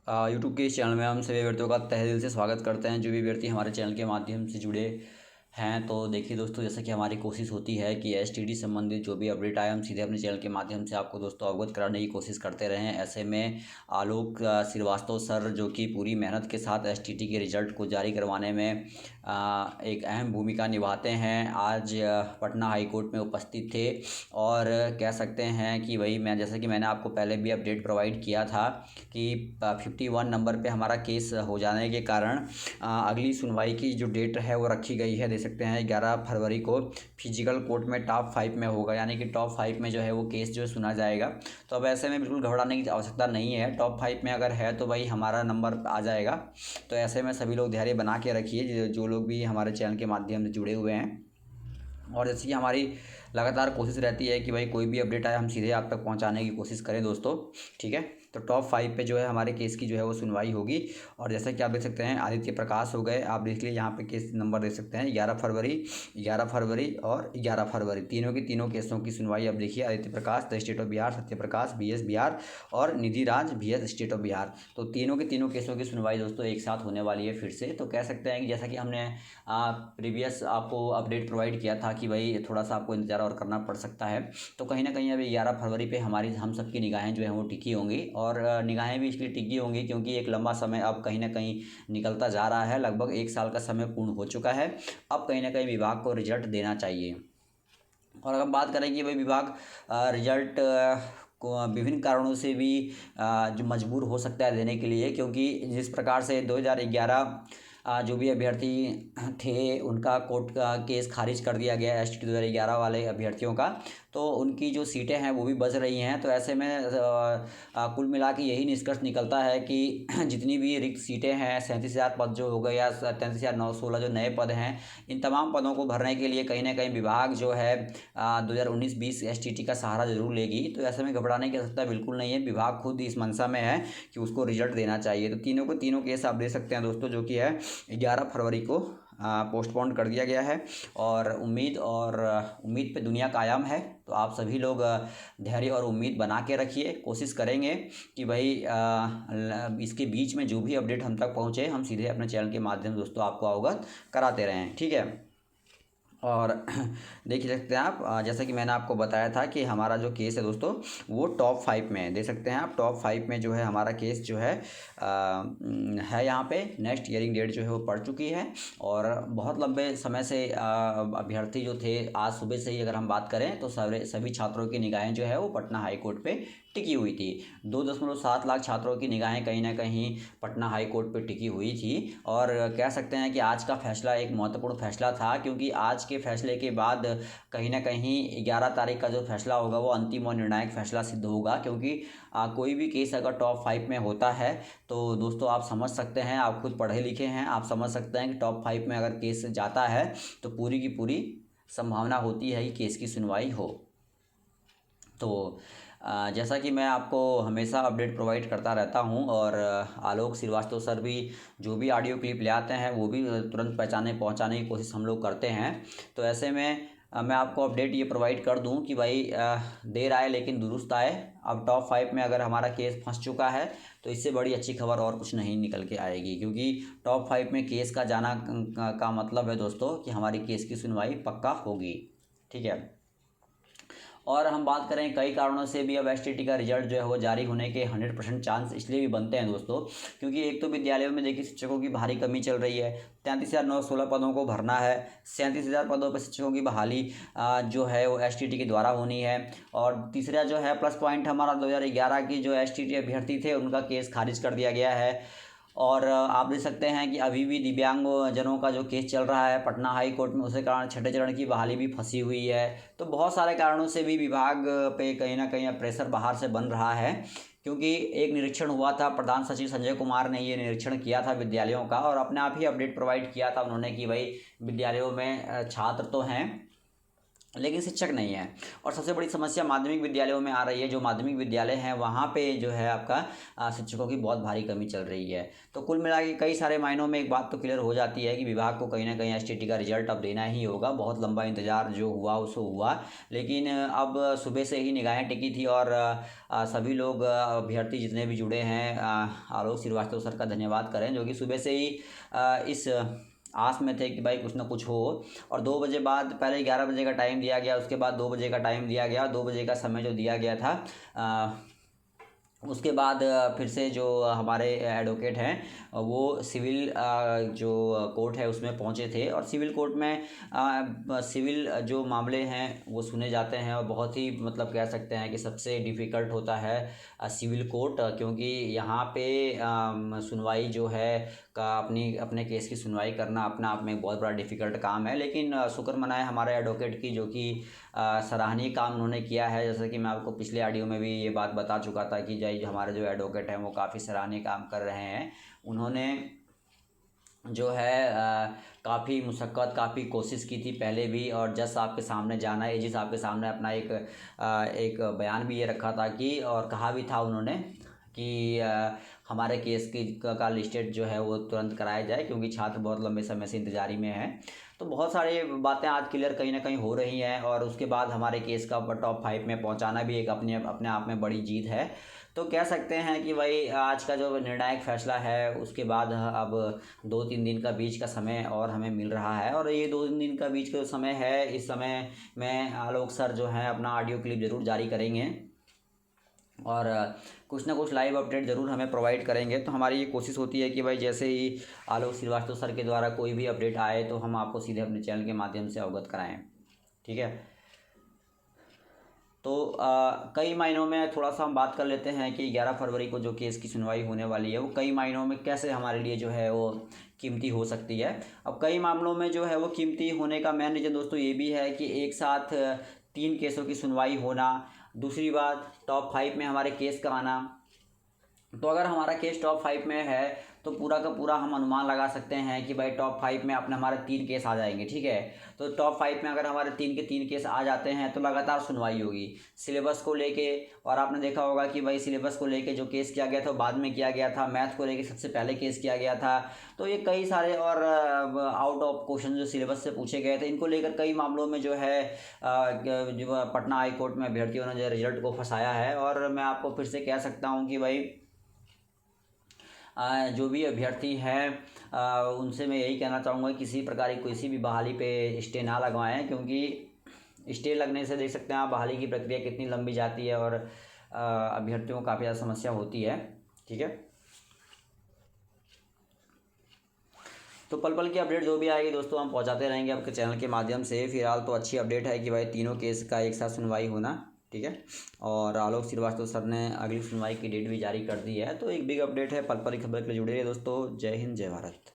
YouTube के इस channel में हम सभी व्यक्तियों का तहे दिल से स्वागत करते हैं। जो भी व्यक्ति हमारे चैनल के माध्यम से जुड़े हैं, तो देखिए दोस्तों, जैसा कि हमारी कोशिश होती है कि एसटीडी संबंधित जो भी अपडेट आए हम सीधे अपने चैनल के माध्यम से आपको दोस्तों अवगत कराने की कोशिश करते रहे हैं। ऐसे में आलोक श्रीवास्तव सर, जो कि पूरी मेहनत के साथ एसटीडी के रिजल्ट को जारी करवाने में एक अहम भूमिका निभाते हैं, आज पटना हाई कोर्ट में उपस्थित थे। और कह सकते हैं कि वही मैं, जैसा कि मैंने आपको पहले भी अपडेट प्रोवाइड किया था कि 51 नंबर पे हमारा केस हो जाने के कारण अगली सुनवाई की जो डेट है वो रखी गई है। दे सकते हैं 11 फरवरी को फिजिकल कोर्ट में टॉप 5 में होगा, यानी कि टॉप 5 में जो है वो केस जो है सुना जाएगा। तो अब ऐसे में बिल्कुल घबराने की आवश्यकता नहीं है। टॉप 5 में अगर है तो भाई हमारा नंबर आ जाएगा। तो ऐसे में सभी लोग धैर्य बना के रखिए, जो लोग भी हमारे चैनल के माध्यम से जुड़े हुए हैं। और जैसे कि हमारी लगातार कोशिश रहती है कि भाई कोई भी अपडेट आए हम सीधे आप तक पहुंचाने की कोशिश करें दोस्तों, ठीक है। तो टॉप 5 पे जो है हमारे केस की जो है वो सुनवाई होगी। और जैसा कि आप देख सकते हैं आदित्य प्रकाश हो गए, आप देख लीजिए यहाँ पे केस नंबर देख सकते हैं 11 फरवरी, 11 फरवरी और 11 फरवरी, तीनों की तीनों केसों की सुनवाई। अब देखिए आदित्य प्रकाश the state of Bihar, Satya Prakash BS Bihar और निधि राज BS स्टेट ऑफ बिहार, तो तीनों के तीनों केसों की सुनवाई दोस्तों एक साथ होने वाली है फिर से। तो कह सकते हैं कि जैसा कि हमने प्रीवियस आपको अपडेट प्रोवाइड किया था कि भाई थोड़ा सा आपको इंतजार और करना पड़ सकता है, तो कहीं ना कहीं अभी 11 फरवरी पे हमारी हम सबकी निगाहें जो है वो टिकी होंगी। और निगाहें भी इसलिए टिकी होंगी क्योंकि एक लंबा समय अब कहीं ना कहीं निकलता जा रहा है, लगभग 1 साल का समय पूर्ण हो चुका है। अब कहीं ना कहीं विभाग को रिजल्ट देना चाहिए। और अगर हम बात करें कि भाई विभाग रिजल्ट को विभिन्न कारणों से भी जो मजबूर हो सकता है देने के लिए, क्योंकि जिस प्रकार से 2011 जो भी अभ्यर्थी थे उनका कोर्ट का केस खारिज कर दिया गया STT 2011 वाले अभ्यर्थियों का, तो उनकी जो सीटें हैं वो भी बच रही हैं। तो ऐसे में कुल मिला के यही निष्कर्ष निकलता है कि जितनी भी रिक्त सीटें हैं, 37,000 पद जो हो गए या 33,916 जो नए पद हैं, इन तमाम पदों को भरने के लिए कहीं ना कहीं विभाग जो है 2019-20 STT का सहारा जरूर लेगी। तो ऐसे में घबराने की आवश्यकता बिल्कुल नहीं है, विभाग खुद इस मंशा में है कि उसको रिजल्ट देना चाहिए। तो तीनों को तीनों केस आप दे सकते हैं दोस्तों, जो कि है 11 फरवरी को पोस्टपोन कर दिया गया है। और उम्मीद पे दुनिया कायम है। तो आप सभी लोग धैर्य और उम्मीद बना के रखिए, कोशिश करेंगे कि भाई इसके बीच में जो भी अपडेट हम तक पहुँचे हम सीधे अपने चैनल के माध्यम से दोस्तों आपको अवगत कराते रहें, ठीक है। और देख सकते हैं आप, जैसा कि मैंने आपको बताया था कि हमारा जो केस है दोस्तों वो टॉप 5 में है। देख सकते हैं आप टॉप 5 में जो है हमारा केस जो है यहाँ पे नेक्स्ट हियरिंग डेट जो है वो पड़ चुकी है। और बहुत लंबे समय से अभ्यर्थी जो थे, आज सुबह से ही अगर हम बात करें तो सभी छात्रों की निगाहें जो है वो पटना हाई कोर्ट पे टिकी हुई थी। 2.7 लाख छात्रों की निगाहें कहीं ना कहीं पटना हाई कोर्ट पे टिकी हुई थी। और कह सकते हैं कि आज का फैसला एक महत्वपूर्ण फैसला था, क्योंकि आज के फैसले के बाद कहीं ना कहीं 11 तारीख का जो फैसला होगा वो अंतिम और निर्णायक फैसला सिद्ध होगा। क्योंकि कोई भी केस अगर टॉप 5 में होता है तो दोस्तों आप समझ सकते हैं, आप खुद पढ़े लिखे हैं, आप समझ सकते हैं कि टॉप 5 में अगर केस जाता है तो पूरी की पूरी संभावना होती है कि केस की सुनवाई हो। तो जैसा कि मैं आपको हमेशा अपडेट प्रोवाइड करता रहता हूं, और आलोक श्रीवास्तव सर भी जो भी ऑडियो क्लिप ले आते हैं वो भी तुरंत पहुंचाने की कोशिश हम लोग करते हैं। तो ऐसे में मैं आपको अपडेट ये प्रोवाइड कर दूं कि भाई देर आए लेकिन दुरुस्त आए। अब टॉप 5 में अगर हमारा केस फंस चुका है तो इससे बड़ी अच्छी खबर और कुछ नहीं निकल के आएगी, क्योंकि टॉप 5 में केस का जाना का मतलब है दोस्तों कि हमारी केस की सुनवाई पक्का होगी, ठीक है। और हम बात करें कई कारणों से भी अब STT का रिजल्ट जो है वो जारी होने के 100% चांस इसलिए भी बनते हैं दोस्तों, क्योंकि एक तो विद्यालयों में देखिए शिक्षकों की भारी कमी चल रही है। 33,916 पदों को भरना है, 37,000 पदों पर शिक्षकों की बहाली जो है वो STT के द्वारा होनी है। और तीसरा जो है प्लस पॉइंट हमारा 2011 की जो STT अभ्यर्थी थे उनका केस खारिज कर दिया गया है। और आप देख सकते हैं कि अभी भी दिव्यांग जनों का जो केस चल रहा है पटना हाई कोर्ट में, उसके कारण छठे चरण की बहाली भी फंसी हुई है। तो बहुत सारे कारणों से भी विभाग पे कहीं ना कहीं प्रेशर बाहर से बन रहा है, क्योंकि एक निरीक्षण हुआ था, प्रधान सचिव संजय कुमार ने ये निरीक्षण किया था विद्यालयों का, और अपने आप ही अपडेट प्रोवाइड किया था उन्होंने कि भाई विद्यालयों में छात्र तो हैं लेकिन शिक्षक नहीं है। और सबसे बड़ी समस्या माध्यमिक विद्यालयों में आ रही है। जो माध्यमिक विद्यालय हैं वहाँ पे जो है आपका शिक्षकों की बहुत भारी कमी चल रही है। तो कुल मिला के कई सारे मायनों में एक बात तो क्लियर हो जाती है कि विभाग को कहीं ना कहीं एसटीटी का रिजल्ट अब देना ही होगा। बहुत लंबा इंतजार जो हुआ उसको हुआ, लेकिन अब सुबह से ही निगाहें टिकी थी और सभी लोग अभ्यर्थी जितने भी जुड़े हैं, आलोक श्रीवास्तव सर का धन्यवाद करें जो कि सुबह से ही इस आस में थे कि भाई कुछ ना कुछ हो। और 2 बजे बाद, पहले 11 बजे का टाइम दिया गया, उसके बाद 2 बजे का टाइम दिया गया। 2 बजे का समय जो दिया गया था, उसके बाद फिर से जो हमारे एडवोकेट हैं वो सिविल जो कोर्ट है उसमें पहुंचे थे। और सिविल कोर्ट में सिविल जो मामले हैं वो सुने जाते हैं और बहुत ही मतलब कह सकते हैं कि सबसे डिफ़िकल्ट होता है सिविल कोर्ट, क्योंकि यहाँ पे सुनवाई जो है का अपने केस की सुनवाई करना अपना आप में एक बहुत बड़ा डिफ़िकल्ट काम है। लेकिन शुक्र मनाएं हमारे एडवोकेट की, जो कि सराहनीय काम उन्होंने किया है। जैसे कि मैं आपको पिछले ऑडियो में भी ये बात बता चुका था कि हमारे जो एडवोकेट हैं वो काफ़ी सराहनीय काम कर रहे हैं। उन्होंने जो है काफ़ी मुशक्क़त, काफ़ी कोशिश की थी पहले भी, और जज साहब के सामने जाना, एजी साहब के सामने अपना एक बयान भी ये रखा था कि, और कहा भी था उन्होंने कि हमारे केस का लिस्टेड जो है वो तुरंत कराया जाए, क्योंकि छात्र बहुत लंबे समय से इंतजारी में है। तो बहुत सारी बातें आज क्लियर कहीं ना कहीं हो रही हैं। और उसके बाद हमारे केस का टॉप 5 में पहुंचाना भी एक अपने आप में बड़ी जीत है। तो कह सकते हैं कि भाई आज का जो निर्णायक फैसला है उसके बाद अब 2-3 दिन का बीच का समय और हमें मिल रहा है। और ये 2-3 दिन का बीच का जो समय है, इस समय में आलोक सर जो हैं अपना ऑडियो क्लिप ज़रूर जारी करेंगे और कुछ ना कुछ लाइव अपडेट ज़रूर हमें प्रोवाइड करेंगे। तो हमारी ये कोशिश होती है कि भाई जैसे ही आलोक श्रीवास्तव सर के द्वारा कोई भी अपडेट आए तो हम आपको सीधे अपने चैनल के माध्यम से अवगत कराएं। ठीक है। तो कई मायनों में थोड़ा सा हम बात कर लेते हैं कि 11 फरवरी को जो केस की सुनवाई होने वाली है वो कई मायनों में कैसे हमारे लिए जो है वो कीमती हो सकती है। अब कई मामलों में जो है वो कीमती होने का मेन रीज़न दोस्तों ये भी है कि एक साथ 3 केसों की सुनवाई होना। दूसरी बात, टॉप 5 में हमारे केस का आना। तो अगर हमारा केस टॉप 5 में है तो पूरा का पूरा हम अनुमान लगा सकते हैं कि भाई टॉप 5 में अपने हमारे 3 केस आ जाएंगे। ठीक है। तो टॉप 5 में अगर हमारे 3 के 3 केस आ जाते हैं तो लगातार सुनवाई होगी सिलेबस को लेके। और आपने देखा होगा कि भाई सिलेबस को लेके जो केस किया गया था वो बाद में किया गया था, मैथ को लेके सबसे पहले केस किया गया था। तो ये कई सारे और आउट ऑफ क्वेश्चन जो सिलेबस से पूछे गए थे, इनको लेकर कई मामलों में जो है जो पटना हाई कोर्ट में अभ्यर्थियों ने जो रिजल्ट को फंसाया है। और मैं आपको फिर से कह सकता हूँ कि भाई जो भी अभ्यर्थी हैं उनसे मैं यही कहना चाहूँगा किसी प्रकार की किसी भी बहाली पे स्टे ना लगवाएं, क्योंकि स्टे लगने से देख सकते हैं आप बहाली की प्रक्रिया कितनी लंबी जाती है और अभ्यर्थियों को काफ़ी ज़्यादा समस्या होती है। ठीक है। तो पल पल की अपडेट जो भी आएगी दोस्तों हम पहुंचाते रहेंगे आपके चैनल के माध्यम से। फिलहाल तो अच्छी अपडेट है कि भाई तीनों केस का एक साथ सुनवाई होना। ठीक है। और आलोक श्रीवास्तव सर ने अगली सुनवाई की डेट भी जारी कर दी है। तो एक बिग अपडेट है। पल पल की खबर के लिए जुड़े रहिए दोस्तों। जय हिंद, जय भारत।